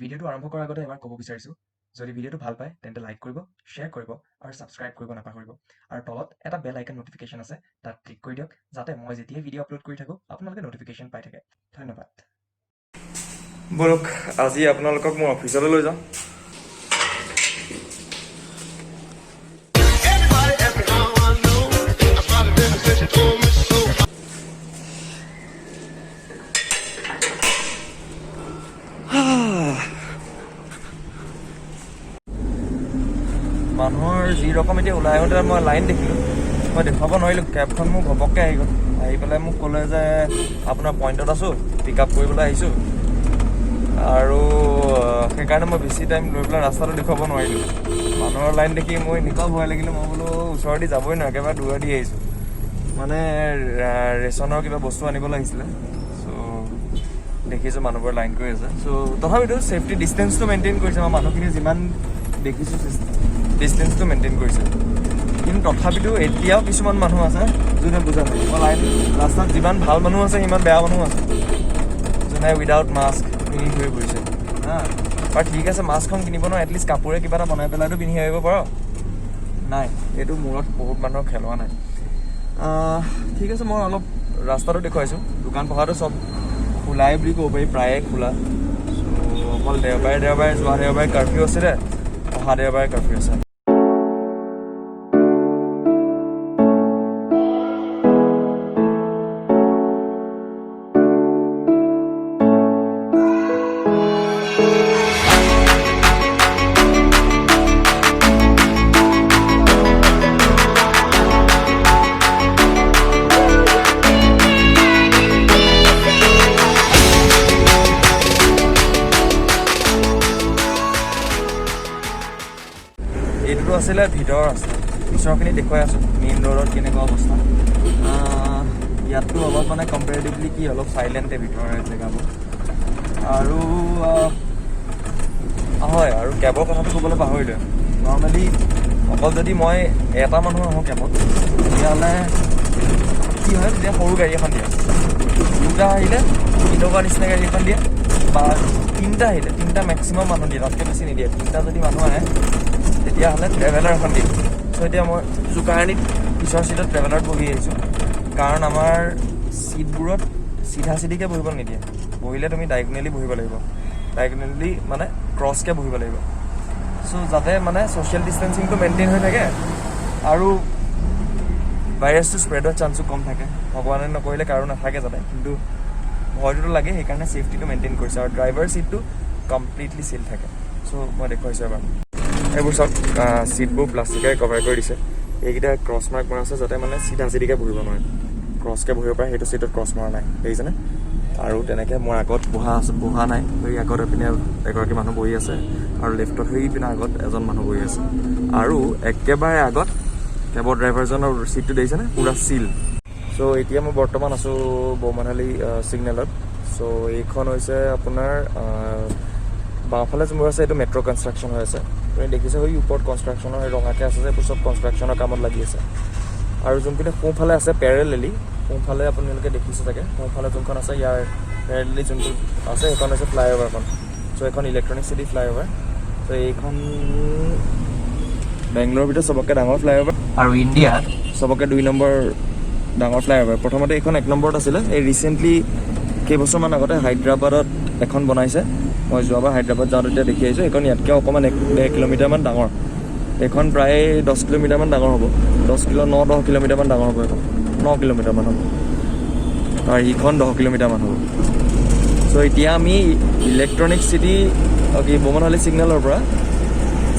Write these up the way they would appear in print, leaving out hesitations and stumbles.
ভিডিঅ'টো আৰম্ভ কৰাৰ আগতে এবাৰ ক'ব বিচাৰিছোঁ, যদি ভিডিঅ'টো ভাল পায় তেন্তে লাইক কৰিব, শ্বেয়াৰ কৰিব আৰু ছাবস্ক্ৰাইব কৰিব নাপাহৰিব। আৰু তলত এটা বেল আইকন ন'টিফিকেশ্যন আছে, তাত ক্লিক কৰি দিয়ক যাতে মই যেতিয়াই ভিডিঅ' আপলোড কৰি থাকোঁ আপোনালোকে ন'টিফিকেশ্যন পাই থাকে। ধন্যবাদ। বলক আজি আপোনালোকক মোৰ অফিচলৈ লৈ যাওঁ। মানুহৰ যি ৰকম এতিয়া ওলাই আহোঁতে মই লাইন দেখিলোঁ, মই দেখুৱাব নোৱাৰিলোঁ। কেবখন মোক ঘপককৈ আহি গ'ল, আহি পেলাই মোক ক'লে যে আপোনাৰ পইণ্টত আছোঁ, পিক আপ কৰিবলৈ আহিছোঁ। আৰু সেইকাৰণে মই বেছি টাইম লৈ পেলাই ৰাস্তাটো দেখুৱাব নোৱাৰিলোঁ। মানুহৰ লাইন দেখি মই এনেকুৱা ভয় লাগিলোঁ, মই বোলো ওচৰেদি যাবই নোৱাৰোঁ, একেবাৰে দূৰেদি আহিছোঁ। মানে ৰেচনৰ কিবা বস্তু আনিব লাগিছিলে। চ' দেখিছোঁ মানুহবোৰে লাইন কৰি আছে। চ' তথাপিতো ছেফটি ডিষ্টেঞ্চটো মেইনটেইন কৰিছে। মই মানুহখিনি যিমান দেখিছোঁ ডিষ্টেঞ্চটো মেইনটেইন কৰিছে, কিন্তু তথাপিতো এতিয়াও কিছুমান মানুহ আছে যোনে বুজা নাই। লাইন ৰাস্তাত যিমান ভাল মানুহ আছে সিমান বেয়া মানুহ আছে, যোনে উইদাউট মাস্ক পিন্ধি ঘূৰি ফুৰিছে। বাৰু ঠিক আছে, মাস্কখন কিনিব নোৱাৰে, এটলিষ্ট কাপোৰে কিবা এটা বনাই পেলাইতো পিন্ধি আহিব পাৰ। নাই, এইটো মূৰত বহুত মানুহৰ খেলোৱা নাই। ঠিক আছে, মই অলপ ৰাস্তাটো দেখুৱাইছোঁ। দোকান পোহাৰটো চব খোলাই বুলি ক'ব পাৰি, প্ৰায়ে খোলা। চ' অকল দেওবাৰে যোৱা দেওবাৰে কাৰ্ফিউ আছিলে, অহা দেওবাৰে কাৰ্ফিউ আছে। এইটোতো আছিলে ভিতৰৰ ৰাস্তা, পিছৰখিনি দেখুৱাই আছোঁ মেইন ৰোডত কেনেকুৱা অৱস্থা। ইয়াততো অলপ মানে কম্পেৰেটিভলি কি অলপ চাইলেণ্টে ভিতৰৰ জেগাবোৰ। আৰু হয়, আৰু কেবৰ কথাটো ক'বলৈ পাহৰিলোঁ। নৰ্মেলি অকল যদি মই এটা মানুহ আহোঁ কেবত, তেতিয়াহ'লে কি হয়, তেতিয়া সৰু গাড়ী এখন দিয়ে। দুটা আহিলে ইন'ভা নিচিনা গাড়ী এখন দিয়ে, বা তিনিটা আহিলে তিনিটা মেক্সিমাম মানুহ দিয়ে, তাতকৈ বেছি নিদিয়ে। তিনিটা যদি মানুহ আহে তেতিয়াহ'লে ট্ৰেভেলাৰ এখন দিম। চ' এতিয়া মই জোকাৰণিত পিছৰ ছিটত ট্ৰেভেলাৰত বহি আহিছোঁ, কাৰণ আমাৰ ছিটবোৰত চিধা চিধিকৈ বহিব নিদিয়ে। বহিলে তুমি ডায়েগনেলি বহিব লাগিব, ডায়েগনেলি মানে ক্ৰছকৈ বহিব লাগিব। চ' যাতে মানে ছ'চিয়েল ডিষ্টেঞ্চিংটো মেইনটেইন হৈ থাকে আৰু ভাইৰাছটো স্প্ৰেডৰ চান্সো কম থাকে। ভগৱানে নকৰিলে কাৰো নাথাকে যাতে, কিন্তু ভয়টোতো লাগে, সেইকাৰণে ছেফটিটো মেইনটেইন কৰিছে। আৰু ড্ৰাইভাৰ ছিটটো কমপ্লিটলি চিল থাকে। চ' মই দেখুৱাইছোঁ এবাৰ। এইবোৰ চব ছিটবোৰ প্লাষ্টিকেৰে কভাৰ কৰি দিছে। এইকেইটা ক্ৰছ মাৰ্ক মৰা আছে, যাতে মানে চিধা চিধিকৈ বহিব নোৱাৰে, ক্ৰছকৈ বহিব পাৰে। সেইটো ছিটত ক্ৰছ মৰা নাই, দেখিছেনে? আৰু তেনেকৈ মোৰ আগত বহা নাই, সেই আগত এইপিনে এগৰাকী মানুহ বহি আছে, আৰু লেফ্টত সেইপিনে আগত এজন মানুহ বহি আছে। আৰু একেবাৰে আগত কেবৰ ড্ৰাইভাৰজনৰ ছিটটো দেখিছেনে, পূৰা চিল। চ' এতিয়া মই বৰ্তমান আছোঁ বৌমানহালী ছিগনেলত। চ' এইখন হৈছে আপোনাৰ বাওঁফালে যোনবোৰ আছে এইটো মেট্ৰ' কনষ্ট্ৰাকশ্যন হৈ আছে। আপুনি দেখিছে সেই ওপৰত কনষ্ট্ৰাকশ্যনৰ সেই ৰঙাকৈ আছে যে, এইবোৰ চব কনষ্ট্ৰাকশ্যনৰ কামত লাগি আছে। আৰু যোনপিনে সোঁফালে আছে পেৰেলেলি, সোঁফালে আপোনালোকে দেখিছে চাগে, সোঁফালে যোনখন আছে ইয়াৰ পেৰেলেলি যোনটো আছে সেইখন হৈছে ফ্লাইঅভাৰখন। চ' এইখন ইলেক্ট্ৰনিক চিটি ফ্লাইঅভাৰ। চ' এইখন বেংগলোৰৰ ভিতৰত চবতকৈ ডাঙৰ ফ্লাইঅভাৰ, আৰু ইণ্ডিয়াত চবতকৈ 2 নম্বৰ ডাঙৰ ফ্লাইঅভাৰ। প্ৰথমতে এইখন 1 নম্বৰত আছিলে, এই ৰিচেণ্টলি কেইবছৰমান আগতে হায়দৰাবাদত এখন বনাইছে। মই যোৱাবাৰ হায়দৰাবাদ যাওঁতে তেতিয়া দেখি আহিছোঁ। এইখন ইয়াতকৈ অকণমান 1 কিলোমিটাৰমান ডাঙৰ। এইখন প্ৰায় 10 কিলোমিটাৰমান ডাঙৰ হ'ব, 10 কিলোমিটাৰমান ডাঙৰ হ'ব। এইখন 9 কিলোমিটাৰমান হ'ব, আৰু ইখন 10 কিলোমিটাৰমান হ'ব। চ' এতিয়া আমি ইলেক্ট্ৰনিক চিটি বৌমানহালী ছিগনেলৰ পৰা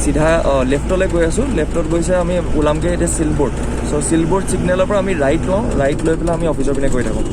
চিধা লেফ্টলৈ গৈ আছোঁ। লেফ্টত গৈছে আমি ওলামগৈ এতিয়া চিলবোৰ্ড। চ' চিলবোৰ্ড ছিগনেলৰ পৰা আমি ৰাইট লওঁ, ৰাইট লৈ পেলাই আমি অফিচৰ পিনে গৈ থাকোঁ।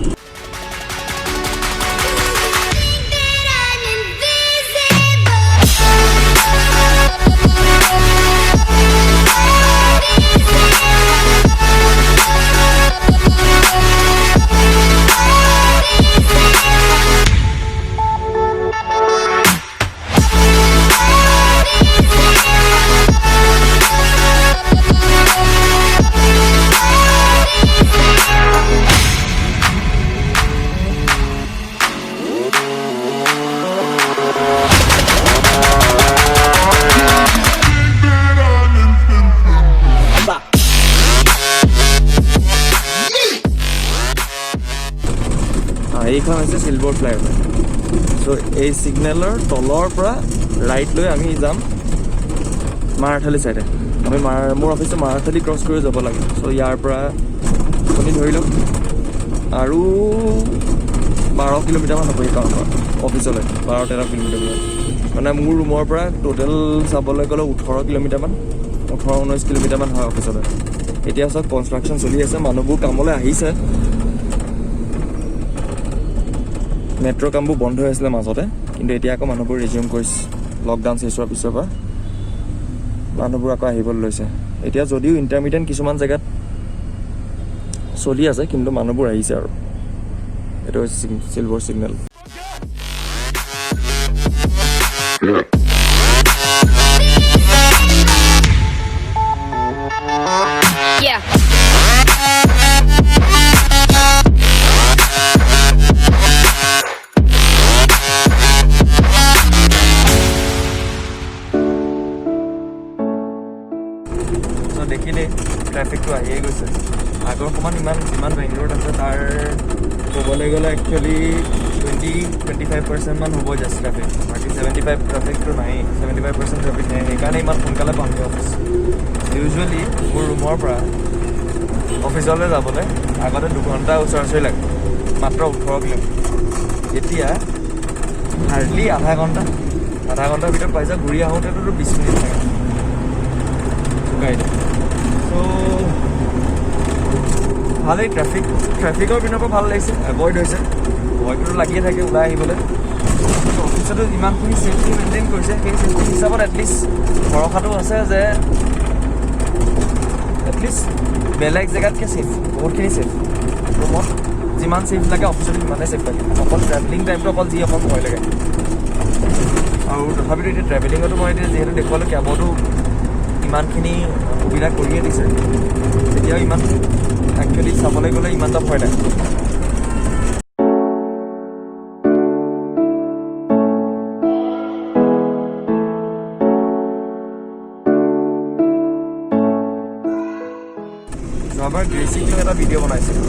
এইখন হৈছে চিলভাৰ ফ্লাইঅভাৰ। চ' এই চিগনেলৰ তলৰ পৰা ৰাইট লৈ আমি যাম মাৰাথালি চাইডে। আমি মোৰ অফিচটো মাৰাথালি ক্ৰছ কৰি যাব লাগে। চ' ইয়াৰ পৰা আপুনি ধৰি লওক আৰু 12 কিলোমিটাৰমান হ'ব এই গাঁৱৰ পৰা অফিচলৈ, 12-13 কিলোমিটাৰ। মানে মোৰ ৰুমৰ পৰা টোটেল চাবলৈ গ'লে 18 কিলোমিটাৰমান, 18-19 কিলোমিটাৰমান হয় অফিচলৈ। এতিয়া চব কনষ্ট্ৰাকশ্যন চলি আছে, মানুহবোৰ কামলৈ আহিছে। মেট্ৰ' কামবোৰ বন্ধ হৈ আছিলে মাজতে, কিন্তু এতিয়া আকৌ মানুহবোৰ ৰিজিউম কৰিছে। লকডাউন চেছ হোৱাৰ পিছৰ পৰা মানুহবোৰ আকৌ আহিবলৈ লৈছে। এতিয়া যদিও ইণ্টাৰমিডিয়েট কিছুমান জেগাত চলি আছে, কিন্তু মানুহবোৰ আহিছে আৰু। এইটো হৈছে চিলভাৰ চিগনেল। Yeah. চ' দেখিলেই ট্ৰেফিকটো আহিয়ে গৈছে। আগৰ সমান যিমান বেংগলোৰত আছে তাৰ ক'বলৈ গ'লে একচুৱেলি 20-25% মান হ'ব জাষ্ট ট্ৰেফিক। বাকী 75 ট্ৰেফিকটো নায়েই, 75% ট্ৰেফিক নাই। সেইকাৰণে ইমান সোনকালে পামগৈ অফিচ। ইউজুৱেলি মোৰ ৰুমৰ পৰা অফিচলৈ যাবলৈ আগতে 2 ঘণ্টা ওচৰা-ওচৰি লাগে, মাত্ৰ 18 কিলোমিটাৰ। এতিয়া হাৰ্ডলি আধা ঘণ্টাৰ ভিতৰত পাই যাওঁ। ঘূৰি আহোঁতেতো 20 মিনিট লাগে গাড়ীত। চ' ভালেই ট্ৰেফিকৰ পিনৰ পৰা ভাল লাগিছে, এভইড হৈছে। ভয়টোতো লাগিয়ে থাকে ওলাই আহিবলৈ। অফিচতো যিমানখিনি ছেফটি মেইনটেইন কৰিছে, সেই ছেফটি হিচাপত এটলিষ্ট ভৰসাটো আছে যে এটলিষ্ট বেলেগ জেগাতকৈ ছেফ, বহুতখিনি ছেফ। ৰুমত যিমান ছেফ লাগে অফিচত সিমানেই ছেফ লাগে। অকল ট্ৰেভেলিং টাইমটো অকল ভয় লাগে। আৰু তথাপিতো এতিয়া ট্ৰেভেলিঙতো মই এতিয়া যিহেতু দেখুৱালোঁ কেবতো ইমানখিনি সুবিধা কৰিয়ে দিছে, তেতিয়াও ইমান একচুৱেলি চাবলৈ গ'লে ইমান এটা ভয় নাই। যোৱাবাৰ গ্ৰেচিক লৈ এটা ভিডিঅ' বনাইছিলোঁ।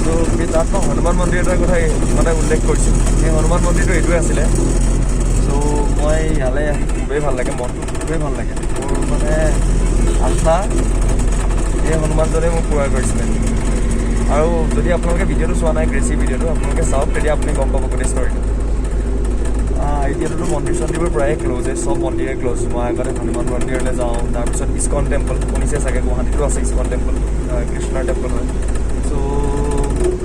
চ' তাত মই হনুমান মন্দিৰ এটাৰ কথা মানে উল্লেখ কৰিছোঁ। সেই হনুমান মন্দিৰটো এইটোৱে আছিলে। চ' মই ইয়ালৈ আহি খুবেই ভাল লাগে, মনটো খুবেই ভাল লাগে। মোৰ মানে আশা এই হনুমানজনে মোক পূৰা কৰিছিলে। আৰু যদি আপোনালোকে ভিডিঅ'টো চোৱা নাই, গ্ৰেচি ভিডিঅ'টো আপোনালোকে চাওক, তেতিয়া আপুনি গম পাব গোটেই ষ্টৰিটো। এতিয়াতো মন্দিৰ চন্দিৰবোৰ প্ৰায়ে ক্ল'জেই, চব মন্দিৰে ক্ল'জ। মই আগতে হনুমান মন্দিৰলৈ যাওঁ, তাৰপিছত ইস্কন টেম্পল শুনিছে চাগে, গুৱাহাটীতো আছে ইস্কন টেম্পল, কৃষ্ণৰ টেম্পল হয়। চ'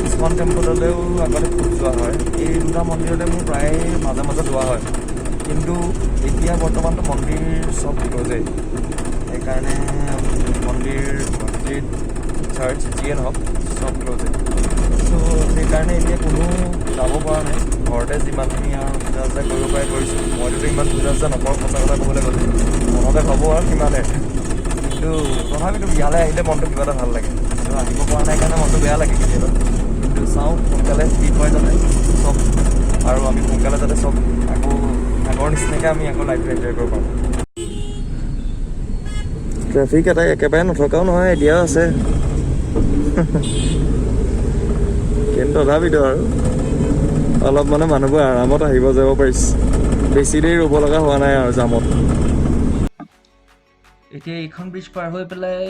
ইস্কন টেম্পললৈও আগতে খুব যোৱা হয়। এই 2টা মন্দিৰতে মোৰ প্ৰায় মাজে মাজে যোৱা হয়। কিন্তু এতিয়া বৰ্তমানতো মন্দিৰ চব ক্ল'জেই। সেইকাৰণে মন্দিৰ, মছজিদ, চাৰ্চ যিয়ে নহওক চব ক্ল'জেই। চ' সেইকাৰণে এতিয়া কোনো যাব পৰা নাই। ঘৰতে যিমানখিনি আৰু পূজা চূজা কৰিব পাৰে কৰিছোঁ। মইতো ইমান পূজা চূজা নকৰোঁ, সঁচা কথা ক'বলৈ গ'লে মনতে ভাবোঁ আৰু সিমানে। কিন্তু তথাপিতো ইয়ালৈ আহিলে মনটো কিবা এটা ভাল লাগে। ত' আহিব পৰা নাই কাৰণে মনটো বেয়া লাগে কেতিয়াবা। কিন্তু চাওঁ সোনকালে ঠিক হয় যাতে চব, আৰু আমি সোনকালে যাতে চব আকৌ আগৰ নিচিনাকৈ আমি আকৌ লাইফটো এনজয় কৰিব পাৰোঁ। ট্ৰেফিক এটা একেবাৰে নথকাও নহয়, এতিয়াও আছে। কিন্তু তথাপিতো আৰু অলপ মানে মানুহবোৰ আৰামত আহিব যাব পাৰিছে। বেছি দেৰি ৰ'ব লগা হোৱা নাই আৰু জামত। এতিয়া এইখন ব্ৰিজ পাৰ হৈ পেলাই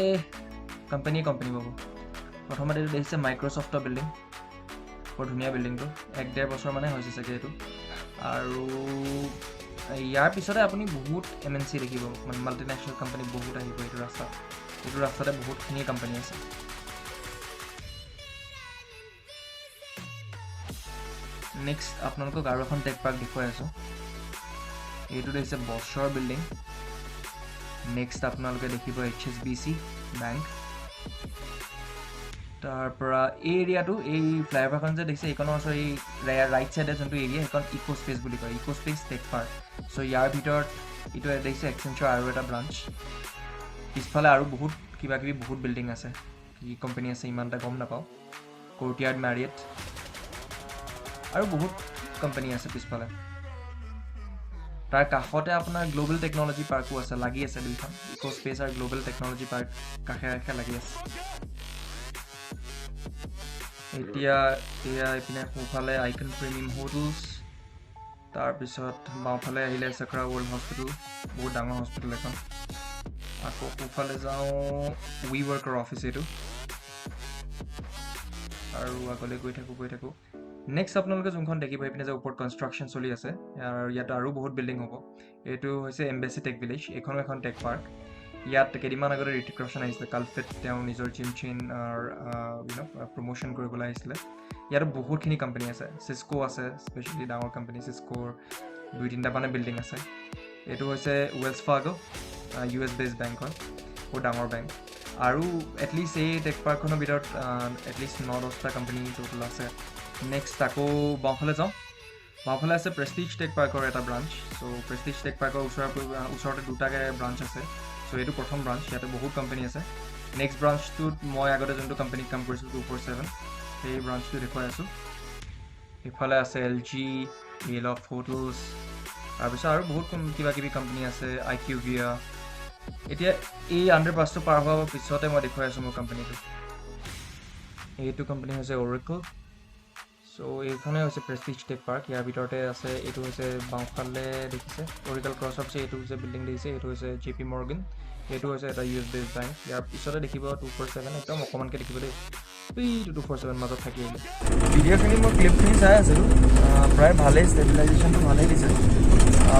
কোম্পানী পাব। প্ৰথমতে এইটো দেখিছে মাইক্ৰ'ছফ্টৰ বিল্ডিং, বৰ ধুনীয়া বিল্ডিংটো, 1-1.5 বছৰ মানে হৈছে চাগে এইটো। আৰু ইয়াৰ পিছতে আপুনি বহুত MNC দেখিব, মানে মাল্টিনেশ্যনেল কোম্পানী বহুত আহিব এইটো ৰাস্তাত। এইটো ৰাস্তাতে বহুতখিনি কোম্পানী আছে। নেক্সট আপোনালোকক আৰু এখন টেক পাৰ্ক দেখুৱাই আছোঁ। এইটো দেখিছে বছৰ বিল্ডিং। নেক্সট আপোনালোকে দেখিব HSBC বেংক। তাৰপৰা এই এৰিয়াটো, এই ফ্লাইঅভাৰখন যে দেখিছে এইখনৰ ওচৰত এই ৰাইট চাইডে যোনটো এৰিয়া সেইখন ইক' স্পেচ বুলি কয়, ইক' স্পেচ টেক পাৰ্ক। চ' ইয়াৰ ভিতৰত এইটো দেখিছে এক্সেঞ্চাৰ আৰু এটা ব্ৰাঞ্চ। পিছফালে আৰু বহুত কিবাকিবি বহুত বিল্ডিং আছে, কি কোম্পানী আছে ইমান এটা গম নাপাওঁ। কোৰ্টয়াৰ্ড মেৰিয়েট আৰু বহুত কোম্পানী আছে পিছফালে। তাৰ কাষতে আপোনাৰ গ্ল'বেল টেকন'লজি পাৰ্কো আছে, লাগি আছে দুইখন। ইক' স্পেচ আৰু গ্ল'বেল টেকন'লজি পাৰ্ক কাষে কাষে লাগি আছে। এতিয়া এইপিনে সোঁফালে আইকন প্ৰিমিয়াম হোটেলছ, তাৰপিছত বাওঁফালে আহিলে চাকৰা ৱৰ্ল্ড হস্পিটেল, বহুত ডাঙৰ হস্পিটেল এখন। আকৌ সোঁফালে যাওঁ, উই ৱৰ্কৰ অফিচ এইটো, আৰু আগলৈ গৈ থাকোঁ। নেক্সট আপোনালোকে যোনখন দেখিব এইপিনে যে ওপৰত কনষ্ট্ৰাকশ্যন চলি আছে, আৰু ইয়াত আৰু বহুত বিল্ডিং হ'ব। এইটো হৈছে এম্বেচি টেক ভিলেজ, এইখনো এখন টেক পাৰ্ক। ইয়াত কেইদিনমান আগতে ঋতিক ৰোশন আহিছিলে, কালফেট তেওঁ নিজৰ জিম চেইন প্ৰমোশ্যন কৰিবলৈ আহিছিলে। ইয়াতো বহুতখিনি কোম্পানী আছে, চিস্কো আছে, স্পেচিয়েলি ডাঙৰ কোম্পানী চিস্কোৰ 2-3টা মানে বিল্ডিং আছে। এইটো হৈছে Wells Fargo, US based bank হয়, বহুত ডাঙৰ বেংক। আৰু এটলিষ্ট এই টেক পাৰ্কখনৰ ভিতৰত এটলিষ্ট 9-10টা কোম্পানী টোটেল আছে। নেক্সট আকৌ বাওঁফালে যাওঁ, বাওঁফালে আছে প্ৰেষ্টিজ টেক পাৰ্কৰ এটা ব্ৰাঞ্চ। চ' প্ৰেষ্টিজ টেক পাৰ্কৰ ওচৰতে 2টাকে ব্ৰাঞ্চ আছে। চ' এইটো প্ৰথম ব্ৰাঞ্চ, ইয়াতে বহুত কোম্পানী আছে। নেক্সট ব্ৰাঞ্চটোত মই আগতে যোনটো কোম্পানীত কাম কৰিছিলোঁ 247, সেই ব্ৰাঞ্চটো দেখুৱাই আছোঁ। ইফালে আছে LG, এলফ হোটেলছ, তাৰপিছত আৰু বহুত কিবাকিবি কোম্পানী আছে, IQVIA। এতিয়া এই আণ্ডাৰপাছটো পাৰ হোৱাৰ পিছতে মই দেখুৱাই আছোঁ মোৰ কোম্পানীটো। এইটো কোম্পানী হৈছে অৰেকল। চ' এইখনে হৈছে প্ৰেষ্টিজ টেক পাৰ্ক, ইয়াৰ ভিতৰতে আছে। এইটো হৈছে বাওঁফালে দেখিছে অৰেকল ক্ৰছৰ পিছত এইটো যে বিল্ডিং দেখিছে, এইটো হৈছে JP Morgan। এইটো হৈছে এটা US বেছড বেংক। ইয়াৰ পিছতে দেখিব 247, একদম অকণমানকৈ দেখিব দেই, এইটো 247 মাজত থাকি আহিলে। ভিডিঅ'খিনি মই ক্লিপখিনি চাই আছিলোঁ, প্ৰায় ভালেই, ষ্টেবিলাইজেশ্যনটো ভালেই দিছে।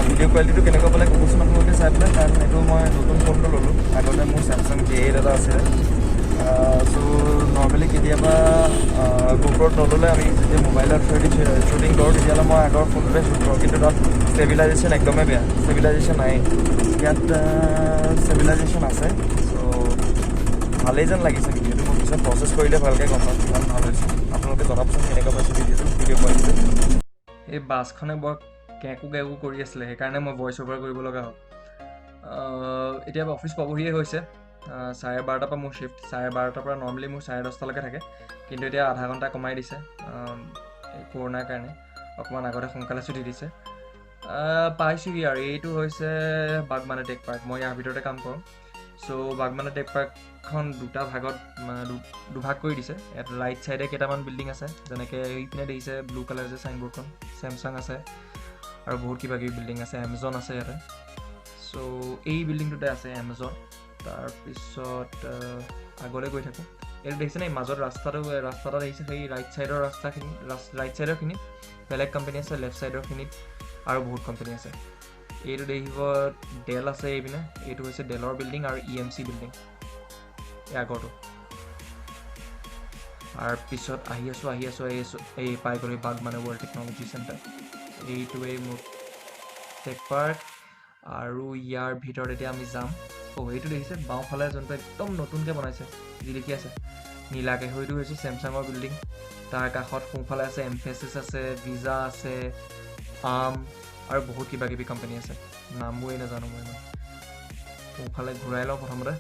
ভিডিঅ' কোৱালিটিটো কেনেকুৱা পালে ক'বচোন আপোনালোকে চাই পেলাই, কাৰণ এইটো মই নতুন ফোনটো ল'লোঁ। আগতে মোৰ Samsung J8 এটা আছিলে। চ' নৰ্মেলি কেতিয়াবা গোপ্ৰত নল'লে আমি যেতিয়া মোবাইলত শ্বুটিং কৰোঁ তেতিয়াহ'লে মই আগৰ ফোনটোতে শ্বুট কৰোঁ, কিন্তু তাত ষ্টেবিলাইজেশ্যন একদমেই বেয়া, ষ্টেবিলাইজেশ্যন নাই। ইয়াত ষ্টেবিলাইজেশ্যন আছে। চ' ভালেই যেন লাগিছে ভিডিঅ'টো, মই পিছত প্ৰচেছ কৰিলে ভালকৈ গম পাম কিমান ভাল হৈছে। আপোনালোকে জনাবচোন কেনেকুৱা পাইছে ভিডিঅ' কোৱালিটি। এই বাছখনে বৰ কেকু কৰি আছিলে, সেইকাৰণে মই ভইচ অভাৰ কৰিব লগা হ'ল। এতিয়া অফিচ পাবহিয়ে হৈছে, 12:30 পৰা মোৰ শ্বিফ্ট, 12:30 পৰা নৰ্মেলি মোৰ 10:30লৈকে থাকে, কিন্তু এতিয়া আধা ঘণ্টা কমাই দিছে কৰোণাৰ কাৰণে, অকণমান আগতে সোনকালে ছুটি দিছে। পাইছোঁহি আৰু এইটো হৈছে বাগমানা টেক পাৰ্ক, মই ইয়াৰ ভিতৰতে কাম কৰোঁ। চ' বাগমানা টেক পাৰ্কখন দুভাগ কৰি দিছে। ইয়াত ৰাইট ছাইডে কেইটামান বিল্ডিং আছে, যেনেকৈ এইপিনে দেখিছে ব্লু কালাৰ যে চাইনবোৰ্ডখন, চেমচাং আছে আৰু বহুত কিবাকিবি বিল্ডিং আছে, এমেজন আছে ইয়াতে। চ' এই বিল্ডিংটোতে আছে এমেজন। তাৰপিছত আগলৈ গৈ থাকোঁ, এইটো দেখিছেনে মাজত ৰাস্তা দেখিছে, সেই ৰাইট ছাইডৰখিনিত বেলেগ কোম্পানী আছে, লেফ্ট ছাইডৰখিনিত আৰু বহুত কোম্পানী আছে। এইটো দেখিব ডেল আছে এইপিনে, এইটো হৈছে ডেলৰ বিল্ডিং আৰু EMC বিল্ডিং, এই আগৰটো। তাৰপিছত আহি আছোঁ এই পাই গ'লোঁ বাগমানা ৱৰ্ল্ড টেকন'লজি চেণ্টাৰ। এইটোৱেই মোৰ টেক পাৰ্ক, আৰু ইয়াৰ ভিতৰত এতিয়া আমি যাম। এইটো দেখিছে বাওঁফালে যোনটো একদম নতুনকৈ বনাইছে, যি দেখি আছে নীলাকৈ, সেইটো হৈছে চেমচাঙৰ বিল্ডিং। তাৰ কাষত সোঁফালে আছে এমফেচিছ আছে, ভিজা আছে, আৰু বহুত কিবাকিবি কোম্পানী আছে, নামবোৰেই নাজানো মই ইমান। সোঁফালে ঘূৰাই লওঁ প্ৰথমতে।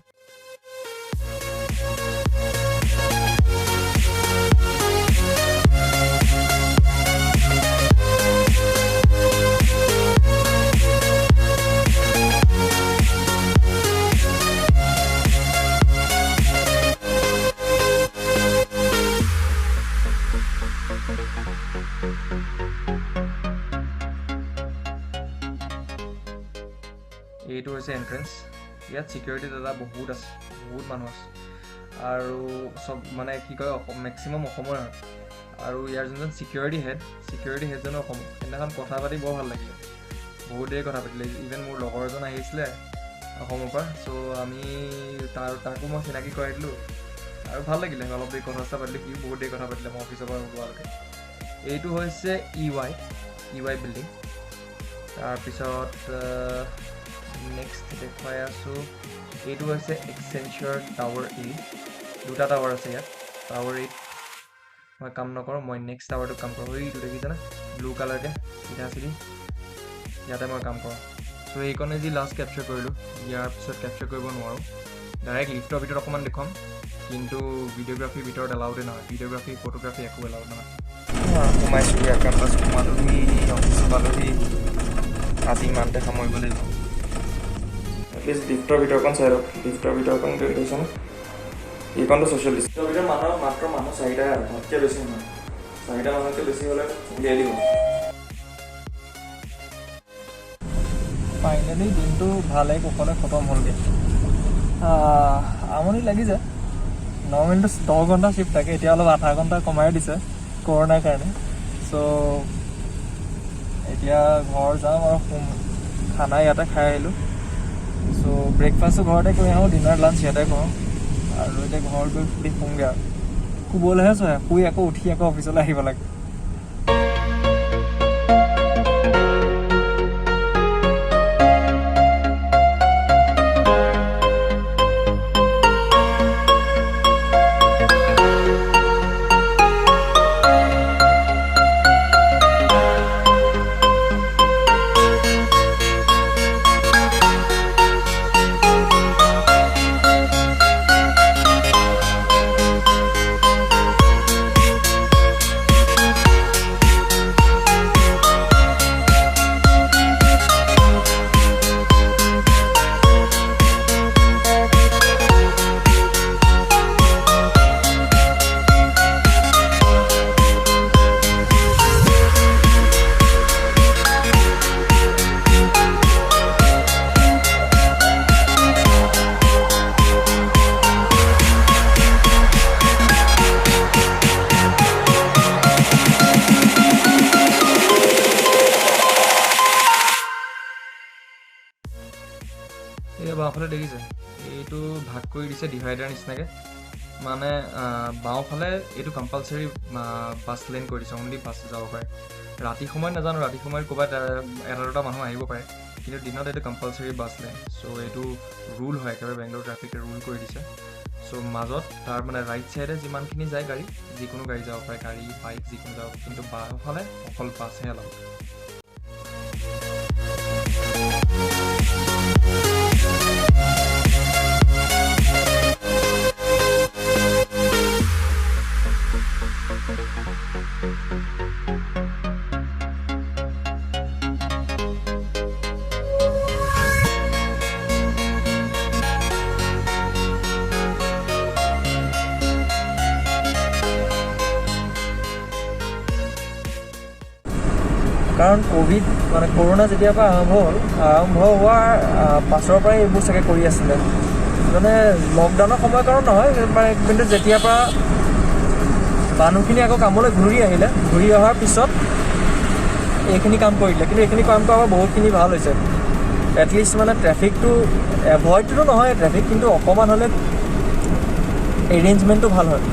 এইটো হৈছে এণ্ট্ৰেঞ্চ। ইয়াত ছিকিউৰিটি দাদা বহুত আছে, বহুত মানুহ আছে, আৰু চব মানে কি কয় মেক্সিমাম অসমৰে হয়। আৰু ইয়াৰ যোনজন ছিকিউৰিটি হেডজনো অসমৰ। সেইদিনাখন কথা পাতি বৰ ভাল লাগিলে, বহুত দেৰি কথা পাতিলে। ইভেন মোৰ লগৰ এজন আহিছিলে অসমৰ পৰা, চ' আমি তাকো মই চিনাকি কৰাই দিলোঁ, আৰু ভাল লাগিলে অলপ দেৰি কথা পাতিলে, সিও বহুত দেৰি কথা পাতিলে মই অফিচৰ পৰা ওলোৱালৈকে। এইটো হৈছে EY বিল্ডিং। তাৰপিছত নেক্সট দেখুৱাই আছোঁ, এইটো হৈছে এক্সেঞ্চাৰ টাৱাৰ 8, 2টা টাৱাৰ আছে ইয়াত। টাৱাৰ 8 মই কাম নকৰোঁ, মই নেক্সট টাৱাৰটোত কাম কৰোঁ। এইটো দেখিছেনে ব্লু কালাৰকৈ চিধা, ইয়াতে মই কাম কৰোঁ। চ' এইকণে যি লাষ্ট কেপচাৰ কৰিলোঁ, ইয়াৰ পিছত কেপচাৰ কৰিব নোৱাৰোঁ। ডাইৰেক্ট লিফ্টৰ ভিতৰত অকণমান দেখুৱাম, কিন্তু ভিডিঅ'গ্ৰাফীৰ ভিতৰত এলাউডে নহয়, ভিডিঅ'গ্ৰাফী ফটোগ্ৰাফী একো এলাউড নহয়। সোমাইছোঁ ইয়াৰ কেম্পাছ, সোমালোহি অফিচ পালোহি, আজি ইমানতে সামৰিব লাগিব। এটলিষ্ট লিফ্টৰ ভিতৰখন চাই লওক, লিফ্টৰ ভিতৰখন দেখিছেনে, এইখনটো 46 ভিতৰত মাত্ৰ মানুহ 4টা তাতকৈ বেছি নহয় 4টা মানুহতকৈ বেছি হ'লে উলিয়াই দিব ফাইনেলি দিনটো ভালে কুশলে খতম হ'লগৈ আমনি লাগিছে নৰ্মেলটো 10 ঘণ্টা শ্বিফ্ট থাকে এতিয়া অলপ 8 ঘণ্টা কমাই দিছে কৰোণাৰ কাৰণে চ' এতিয়া ঘৰ যাম আৰু খানা ইয়াতে খাই আহিলোঁ চ' ব্ৰেকফাষ্টো ঘৰতে কৰি আহোঁ ডিনাৰ লাঞ্চ ইয়াতে কৰোঁ আৰু এতিয়া ঘৰত গৈ ফুলি শুওঁগৈ আৰু শুবলৈহে চোৱা শুই আকৌ উঠি আকৌ অফিচলৈ আহিব লাগে এই বাওঁফালে দেখিছে এইটো ভাগ কৰি দিছে ডিভাইডাৰ নিচিনাকৈ মানে বাওঁফালে এইটো কম্পালচৰি বাছ লেন কৰি দিছে অনলি বাছ যাব পাৰে ৰাতি সময়ত নাজানো ৰাতি সময়ত ক'ৰবাত এটা দুটা মানুহ আহিব পাৰে কিন্তু দিনত এইটো কম্পালচৰি বাছ লেন চ' এইটো ৰুল হয় একেবাৰে বেংগলোৰ ট্ৰাফিকে ৰুল কৰি দিছে চ' মাজত তাৰ মানে ৰাইট ছাইডে যিমানখিনি যায় গাড়ী যিকোনো গাড়ী যাব পাৰে গাড়ী বাইক যিকোনো যাব কিন্তু বাওঁফালে অকল বাছহে অলপ কাৰণ ক'ভিড মানে কৰোণা যেতিয়াৰ পৰা আৰম্ভ হোৱাৰ পাছৰ পৰাই এইবোৰ চাগে কৰি আছিলে মানে লকডাউনৰ সময়ৰ কাৰণ নহয় মানে কিন্তু যেতিয়াৰ পৰা মানুহখিনি আকৌ কামলৈ ঘূৰি আহিলে ঘূৰি অহাৰ পিছত এইখিনি কাম কৰি দিলে কিন্তু এইখিনি কাম কৰা বহুতখিনি ভাল হৈছে এটলিষ্ট মানে ট্ৰেফিকটো এভইডটো নহয় ট্ৰেফিক কিন্তু অকণমান হ'লে এৰেঞ্জমেণ্টটো ভাল হয়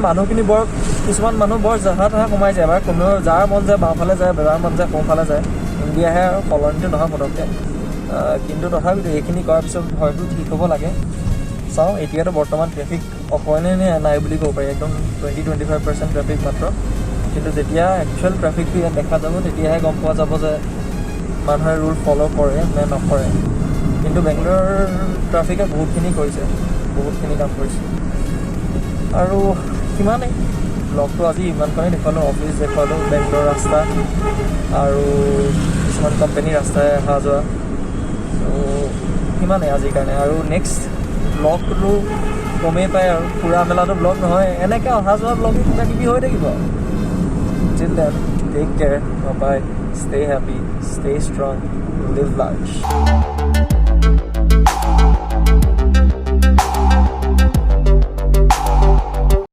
মানুহখিনি বৰ কিছুমান মানুহ বৰ জাহা তাহা সোমাই যায় এবাৰ কোনো যাৰ মন যায় বাওঁফালে যায় যাৰ মন যায় সোঁফালে যায় ইণ্ডিয়াহে আৰু সলনিটো নহয় পটককৈ কিন্তু তথাপিতো এইখিনি কৰাৰ পিছত হয়তো ঠিক হ'ব লাগে চাওঁ এতিয়াতো বৰ্তমান ট্ৰেফিক অকণে নাই বুলি ক'ব পাৰি একদম 20-25% ট্ৰেফিক মাত্ৰ কিন্তু যেতিয়া একচুৱেল ট্ৰেফিকটো ইয়াত দেখা যাব তেতিয়াহে গম পোৱা যাব যে মানুহে ৰুল ফ'ল' কৰে নে নকৰে কিন্তু বেংগলোৰ ট্ৰাফিকে বহুতখিনি কৰিছে বহুতখিনি কাম কৰিছে আৰু সিমানেই ব্লগটো আজি ইমানকণেই দেখুৱালোঁ অফিচ দেখুৱালোঁ বেংগলোৰ ৰাস্তা আৰু কিছুমান কোম্পানীৰ ৰাস্তাই অহা যোৱা ত' সিমানেই আজিৰ কাৰণে আৰু নেক্সট ব্লগটো কমেই পায় আৰু ফুৰা মেলাটো ব্লগ নহয় এনেকৈ অহা যোৱা ব্লগ কিবা কিবি হৈ থাকিব till then take care bye stay happy stay strong live large